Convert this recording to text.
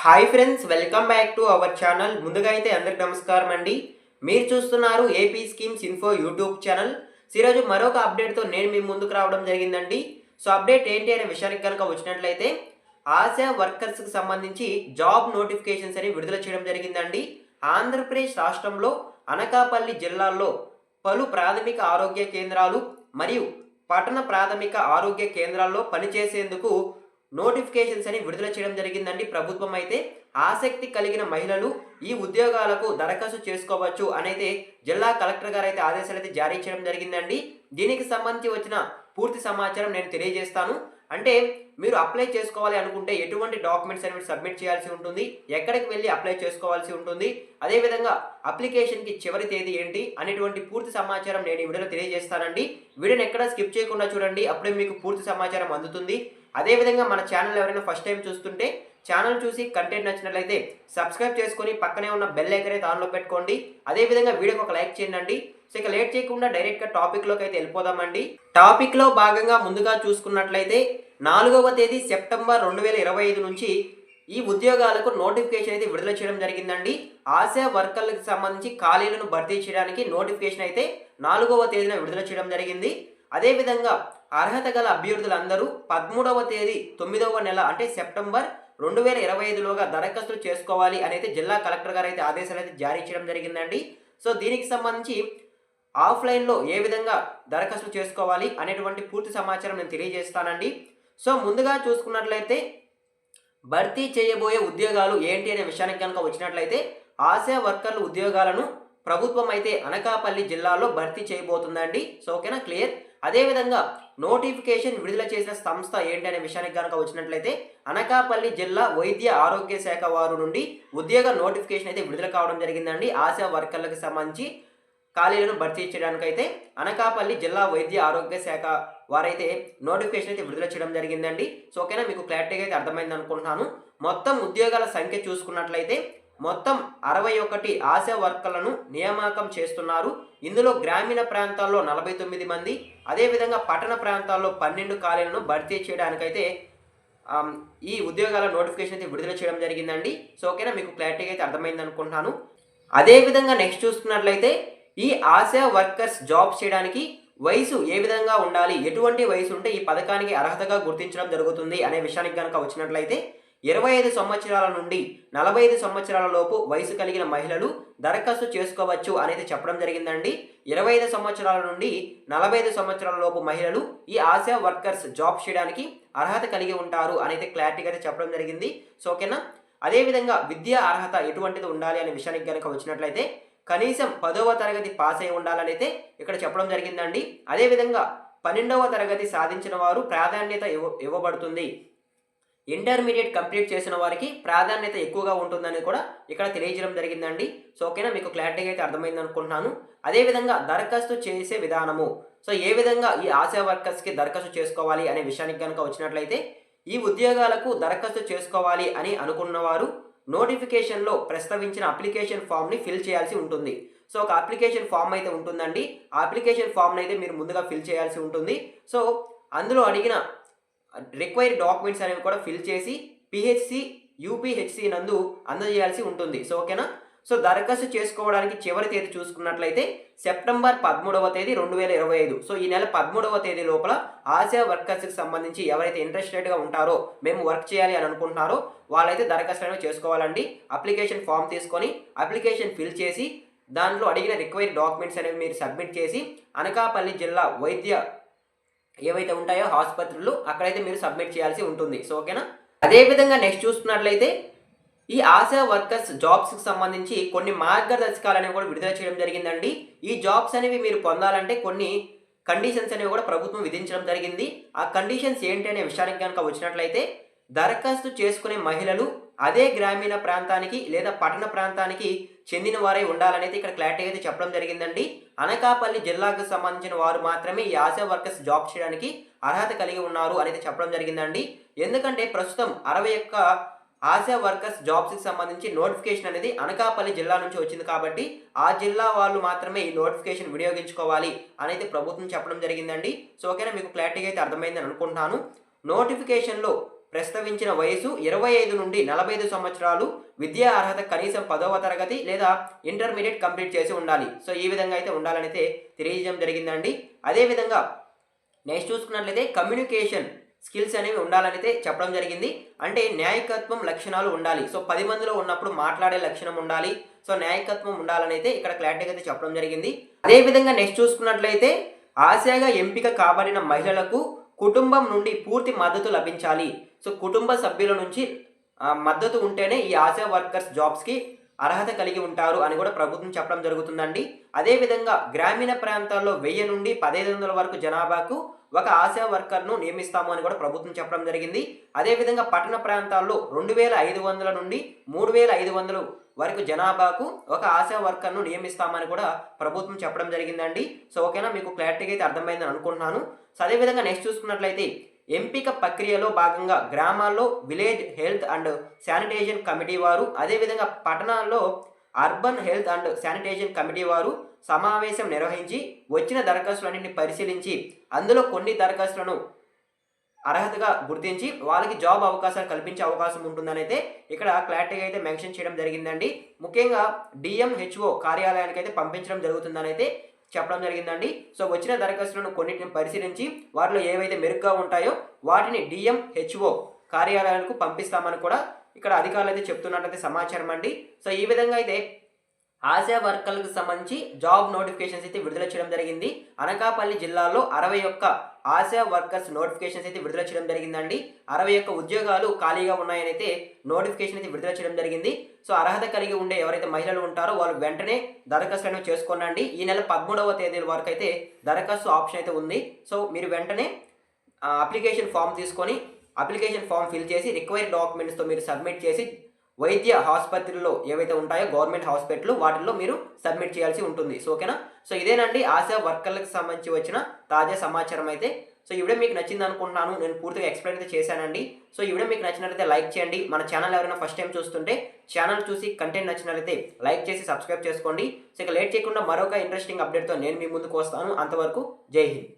Hi friends, welcome back to our channel. ముందుగా అయితే అందరికి నమస్కారం అండి. మీరు చూస్తున్నారు AP schemes info YouTube channel. ఈరోజు మరొక అప్డేట్తో నేను మీ ముందుకు రావడం జరిగిందండి. సో అప్డేట్ ఏంటి అనే విషయానికి కనుక వచ్చినట్లయితే, ఆశా వర్కర్స్కి సంబంధించి జాబ్ నోటిఫికేషన్స్ అని విడుదల చేయడం జరిగిందండి. ఆంధ్రప్రదేశ్ రాష్ట్రంలో అనకాపల్లి జిల్లాల్లో పలు ప్రాథమిక ఆరోగ్య కేంద్రాలు మరియు పట్టణ ప్రాథమిక ఆరోగ్య కేంద్రాల్లో పనిచేసేందుకు నోటిఫికేషన్స్ అని విడుదల చేయడం జరిగిందండి. ప్రభుత్వం అయితే ఆసక్తి కలిగిన మహిళలు ఈ ఉద్యోగాలకు దరఖాస్తు చేసుకోవచ్చు అనైతే జిల్లా కలెక్టర్ గారు అయితే ఆదేశాలు అయితే జారీ చేయడం జరిగిందండి. దీనికి సంబంధించి వచ్చిన పూర్తి సమాచారం నేను తెలియజేస్తాను. అంటే మీరు అప్లై చేసుకోవాలి అనుకుంటే ఎటువంటి డాక్యుమెంట్స్ అనేవి సబ్మిట్ చేయాల్సి ఉంటుంది, ఎక్కడికి వెళ్ళి అప్లై చేసుకోవాల్సి ఉంటుంది, అదేవిధంగా అప్లికేషన్కి చివరి తేదీ ఏంటి అనేటువంటి పూర్తి సమాచారం నేను ఈ వీడియోలో తెలియజేస్తానండి. వీడియోని ఎక్కడ స్కిప్ చేయకుండా చూడండి, అప్పుడే మీకు పూర్తి సమాచారం అందుతుంది. అదేవిధంగా మన ఛానల్ ఎవరైనా ఫస్ట్ టైం చూస్తుంటే ఛానల్ చూసి కంటెంట్ నచ్చినట్లయితే సబ్స్క్రైబ్ చేసుకొని పక్కనే ఉన్న బెల్ ఐకాన్ అయితే ఆన్లో పెట్టుకోండి. అదేవిధంగా వీడియోకి ఒక లైక్ చేయండి. సో ఇక లేట్ చేయకుండా డైరెక్ట్గా టాపిక్లోకి అయితే వెళ్ళిపోదామండి. టాపిక్లో భాగంగా ముందుగా చూసుకున్నట్లయితే 4వ తేదీ సెప్టెంబర్ 2025 నుంచి ఈ ఉద్యోగాలకు నోటిఫికేషన్ అయితే విడుదల చేయడం జరిగిందండి. ఆశా వర్కర్లకు సంబంధించి ఖాళీలను భర్తీ చేయడానికి నోటిఫికేషన్ అయితే 4వ తేదీన విడుదల చేయడం జరిగింది. అదేవిధంగా అర్హత గల అభ్యర్థులందరూ 13వ తేదీ 9వ నెల అంటే సెప్టెంబర్ 2025లోగా దరఖాస్తులు చేసుకోవాలి అనేది జిల్లా కలెక్టర్ గారు అయితే ఆదేశాలు అయితే జారీ చేయడం జరిగిందండి. సో దీనికి సంబంధించి ఆఫ్లైన్లో ఏ విధంగా దరఖాస్తు చేసుకోవాలి అనేటువంటి పూర్తి సమాచారం నేను తెలియజేస్తానండి. సో ముందుగా చూసుకున్నట్లయితే భర్తీ చేయబోయే ఉద్యోగాలు ఏంటి అనే విషయానికి కనుక వచ్చినట్లయితే, ఆశా వర్కర్లు ఉద్యోగాలను ప్రభుత్వం అయితే అనకాపల్లి జిల్లాలో భర్తీ చేయబోతుందండి. సో ఓకేనా, క్లియర్. అదేవిధంగా నోటిఫికేషన్ విడుదల చేసిన సంస్థ ఏంటి అనే విషయానికి కనుక వచ్చినట్లయితే, అనకాపల్లి జిల్లా వైద్య ఆరోగ్య శాఖ వారు నుండి ఉద్యోగ నోటిఫికేషన్ అయితే విడుదల కావడం జరిగిందండి. ఆశా వర్కర్లకు సంబంధించి ఖాళీలను భర్తీ చేయడానికైతే అనకాపల్లి జిల్లా వైద్య ఆరోగ్య శాఖ వారైతే నోటిఫికేషన్ అయితే విడుదల చేయడం జరిగిందండి. సో ఓకేనా, మీకు క్లారిటీగా అయితే అర్థమైంది అనుకుంటున్నాను. మొత్తం ఉద్యోగాల సంఖ్య చూసుకున్నట్లయితే మొత్తం 61 ఆశా వర్కర్లను నియామకం చేస్తున్నారు. ఇందులో గ్రామీణ ప్రాంతాల్లో 49 మంది, అదేవిధంగా పట్టణ ప్రాంతాల్లో 12 ఖాళీలను భర్తీ చేయడానికైతే ఈ ఉద్యోగాల నోటిఫికేషన్ అయితే విడుదల చేయడం జరిగిందండి. సో ఓకేనా, మీకు క్లారిటీగా అయితే అర్థమైంది అనుకుంటున్నాను. అదేవిధంగా నెక్స్ట్ చూసుకున్నట్లయితే ఈ ఆశా వర్కర్స్ జాబ్ చేయడానికి వయసు ఏ విధంగా ఉండాలి, ఎటువంటి వయసు ఉంటే ఈ పథకానికి అర్హతగా గుర్తించడం జరుగుతుంది అనే విషయానికి కనుక వచ్చినట్లయితే 25 సంవత్సరాల నుండి 45 సంవత్సరాల లోపు వయసు కలిగిన మహిళలు దరఖాస్తు చేసుకోవచ్చు అనేది చెప్పడం జరిగిందండి. 25 సంవత్సరాల నుండి 45 సంవత్సరాల లోపు మహిళలు ఈ ఆశా వర్కర్స్ జాబ్ చేయడానికి అర్హత కలిగి ఉంటారు అనేది క్లారిటీగా అయితే చెప్పడం జరిగింది. సో ఓకేనా. అదేవిధంగా విద్యా అర్హత ఎటువంటిది ఉండాలి అనే విషయానికి కనుక వచ్చినట్లయితే కనీసం 10వ తరగతి పాస్ అయి ఉండాలని అయితే ఇక్కడ చెప్పడం జరిగిందండి. అదేవిధంగా 12వ తరగతి సాధించిన వారు ప్రాధాన్యత ఇవ్వబడుతుంది. ఇంటర్మీడియట్ కంప్లీట్ చేసిన వారికి ప్రాధాన్యత ఎక్కువగా ఉంటుందని కూడా ఇక్కడ తెలియజేయడం జరిగిందండి. సో ఓకేనా, మీకు క్లారిటీగా అయితే అర్థమైంది అనుకుంటున్నాను. అదేవిధంగా దరఖాస్తు చేసే విధానము, సో ఏ విధంగా ఈ ఆశా వర్కర్స్కి దరఖాస్తు చేసుకోవాలి అనే విషయానికి కనుక వచ్చినట్లయితే, ఈ ఉద్యోగాలకు దరఖాస్తు చేసుకోవాలి అని అనుకున్నవారు నోటిఫికేషన్లో ప్రస్తావించిన అప్లికేషన్ ఫామ్ని ఫిల్ చేయాల్సి ఉంటుంది. సో ఒక అప్లికేషన్ ఫామ్ అయితే ఉంటుందండి. ఆ అప్లికేషన్ ఫామ్ని అయితే మీరు ముందుగా ఫిల్ చేయాల్సి ఉంటుంది. సో అందులో అడిగిన రిక్వైర్డ్ డాక్యుమెంట్స్ అనేవి కూడా ఫిల్ చేసి పిహెచ్సి యూపీహెచ్సి నందు అందజేయాల్సి ఉంటుంది. సో ఓకేనా. సో దరఖాస్తు చేసుకోవడానికి చివరి తేదీ చూసుకున్నట్లయితే సెప్టెంబర్ 13వ తేదీ 2025. సో ఈ నెల 13వ తేదీ లోపల ఆశా వర్కర్స్కి సంబంధించి ఎవరైతే ఇంట్రెస్టెడ్గా ఉంటారో, మేము వర్క్ చేయాలి అని అనుకుంటున్నారో వాళ్ళైతే దరఖాస్తు అనేవి చేసుకోవాలండి. అప్లికేషన్ ఫామ్ తీసుకొని అప్లికేషన్ ఫిల్ చేసి దాంట్లో అడిగిన రిక్వైర్డ్ డాక్యుమెంట్స్ అనేవి మీరు సబ్మిట్ చేసి అనకాపల్లి జిల్లా వైద్య ఏవైతే ఉంటాయో ఆసుపత్రులు అక్కడైతే మీరు సబ్మిట్ చేయాల్సి ఉంటుంది. సో ఓకేనా. అదేవిధంగా నెక్స్ట్ చూసుకున్నట్లయితే ఈ ఆశా వర్కర్స్ జాబ్స్కి సంబంధించి కొన్ని మార్గదర్శకాలు అనేవి కూడా విడుదల చేయడం జరిగిందండి. ఈ జాబ్స్ అనేవి మీరు పొందాలంటే కొన్ని కండిషన్స్ అనేవి కూడా ప్రభుత్వం విధించడం జరిగింది. ఆ కండిషన్స్ ఏంటి అనే విషయానికి కనుక వచ్చినట్లయితే, దరఖాస్తు చేసుకునే మహిళలు అదే గ్రామీణ ప్రాంతానికి లేదా పట్టణ ప్రాంతానికి చెందిన వారై ఉండాలనేది ఇక్కడ క్లారిటీగా అయితే చెప్పడం జరిగిందండి. అనకాపల్లి జిల్లాకు సంబంధించిన వారు మాత్రమే ఈ ఆశా వర్కర్స్ జాబ్ చేయడానికి అర్హత కలిగి ఉన్నారు అనేది చెప్పడం జరిగిందండి. ఎందుకంటే ప్రస్తుతం 61 ఆశా వర్కర్స్ జాబ్స్కి సంబంధించి నోటిఫికేషన్ అనేది అనకాపల్లి జిల్లా నుంచి వచ్చింది కాబట్టి ఆ జిల్లా వాళ్ళు మాత్రమే ఈ నోటిఫికేషన్ వినియోగించుకోవాలి అనేది ప్రభుత్వం చెప్పడం జరిగిందండి. సో ఓకేనా, మీకు క్లారిటీగా అయితే అర్థమైందని అనుకుంటున్నాను. నోటిఫికేషన్లో ప్రస్తావించిన వయసు 25 నుండి 45 సంవత్సరాలు, విద్యా అర్హత కనీసం 10వ తరగతి లేదా ఇంటర్మీడియట్ కంప్లీట్ చేసి ఉండాలి. సో ఈ విధంగా అయితే ఉండాలని అయితే తెలియజేయడం జరిగిందండి. అదేవిధంగా నెక్స్ట్ చూసుకున్నట్లయితే కమ్యూనికేషన్ స్కిల్స్ అనేవి ఉండాలని అయితే చెప్పడం జరిగింది. అంటే న్యాయకత్వం లక్షణాలు ఉండాలి. సో 10 మందిలో ఉన్నప్పుడు మాట్లాడే లక్షణం ఉండాలి. సో న్యాయకత్వం ఉండాలని అయితే ఇక్కడ క్లారిటీగా అయితే చెప్పడం జరిగింది. అదేవిధంగా నెక్స్ట్ చూసుకున్నట్లయితే ఆశగా ఎంపిక కాబడిన మహిళలకు కుటుంబం నుండి పూర్తి మద్దతు లభించాలి. సో కుటుంబ సభ్యుల నుంచి మద్దతు ఉంటేనే ఈ ఆశా వర్కర్స్ జాబ్స్కి అర్హత కలిగి ఉంటారు అని కూడా ప్రభుత్వం చెప్పడం జరుగుతుందండి. అదేవిధంగా గ్రామీణ ప్రాంతాల్లో 1000 నుండి 1500 వరకు జనాభాకు ఒక ఆశా వర్కర్ను నియమిస్తాము అని కూడా ప్రభుత్వం చెప్పడం జరిగింది. అదేవిధంగా పట్టణ ప్రాంతాల్లో 2500 నుండి 3500 వరకు జనాభాకు ఒక ఆశా వర్కర్ను నియమిస్తామని కూడా ప్రభుత్వం చెప్పడం జరిగిందండి. సో ఓకేనా, మీకు క్లారిటీగా అయితే అర్థమైందని అనుకుంటున్నాను. సో అదేవిధంగా నెక్స్ట్ చూసుకున్నట్లయితే ఎంపిక ప్రక్రియలో భాగంగా గ్రామాల్లో village health and sanitation committee వారు, అదేవిధంగా పట్టణాల్లో urban health and sanitation committee వారు సమావేశం నిర్వహించి వచ్చిన దరఖాస్తులన్నింటినీ పరిశీలించి అందులో కొన్ని దరఖాస్తులను అర్హతగా గుర్తించి వాళ్ళకి జాబ్ అవకాశాలు కల్పించే అవకాశం ఉంటుందని అయితే ఇక్కడ క్లారిటీగా అయితే మెన్షన్ చేయడం జరిగిందండి. ముఖ్యంగా డిఎంహెచ్ఓ కార్యాలయానికి అయితే పంపించడం జరుగుతుందని అయితే చెప్పడం జరిగిందండి. సో వచ్చిన దరఖాస్తులను కొన్నిటిని పరిశీలించి వాటిలో ఏవైతే మెరుగ్గా ఉంటాయో వాటిని డిఎంహెచ్ఓ కార్యాలయాలకు పంపిస్తామని కూడా ఇక్కడ అధికారులు అయితే చెప్తున్నట్టయితే సమాచారం అండి. సో ఈ విధంగా అయితే ఆశా వర్కర్లకు సంబంధించి జాబ్ నోటిఫికేషన్స్ అయితే విడుదల చేయడం జరిగింది. అనకాపల్లి జిల్లాలో 61 ఆశా వర్కర్స్ నోటిఫికేషన్స్ అయితే విడుదల చేయడం జరిగిందండి. 61 ఉద్యోగాలు ఖాళీగా ఉన్నాయని అయితే నోటిఫికేషన్ అయితే విడుదల చేయడం జరిగింది. సో అర్హత కలిగి ఉండే ఎవరైతే మహిళలు ఉంటారో వాళ్ళు వెంటనే దరఖాస్తులను చేసుకోనండి. ఈ నెల 13వ తేదీ వరకు అయితే దరఖాస్తు ఆప్షన్ అయితే ఉంది. సో మీరు వెంటనే అప్లికేషన్ ఫామ్ తీసుకొని అప్లికేషన్ ఫామ్ ఫిల్ చేసి రిక్వైర్డ్ డాక్యుమెంట్స్తో మీరు సబ్మిట్ చేసి వైద్య ఆసుపత్రుల్లో ఏవైతే ఉంటాయో గవర్నమెంట్ హాస్పిటల్ వాటిల్లో మీరు సబ్మిట్ చేయాల్సి ఉంటుంది. సో ఓకేనా, సో ఇదేనండి ఆశా వర్కర్లకు సంబంధించి వచ్చిన తాజా సమాచారం అయితే. సో ఈ వీడియో మీకు నచ్చింది అనుకుంటున్నాను. నేను పూర్తిగా ఎక్స్ప్లెయిన్ అయితే చేశానండి. సో ఈ వీడియో మీకు నచ్చినట్లయితే లైక్ చేయండి. మన ఛానల్ ఎవరైనా ఫస్ట్ టైం చూస్తుంటే ఛానల్ చూసి కంటెంట్ నచ్చినట్లయితే లైక్ చేసి సబ్స్క్రైబ్ చేసుకోండి. సో ఇక లేట్ చేయకుండా మరొక ఇంట్రెస్టింగ్ అప్డేట్తో నేను మీ ముందుకు వస్తాను. అంతవరకు జై హింద్.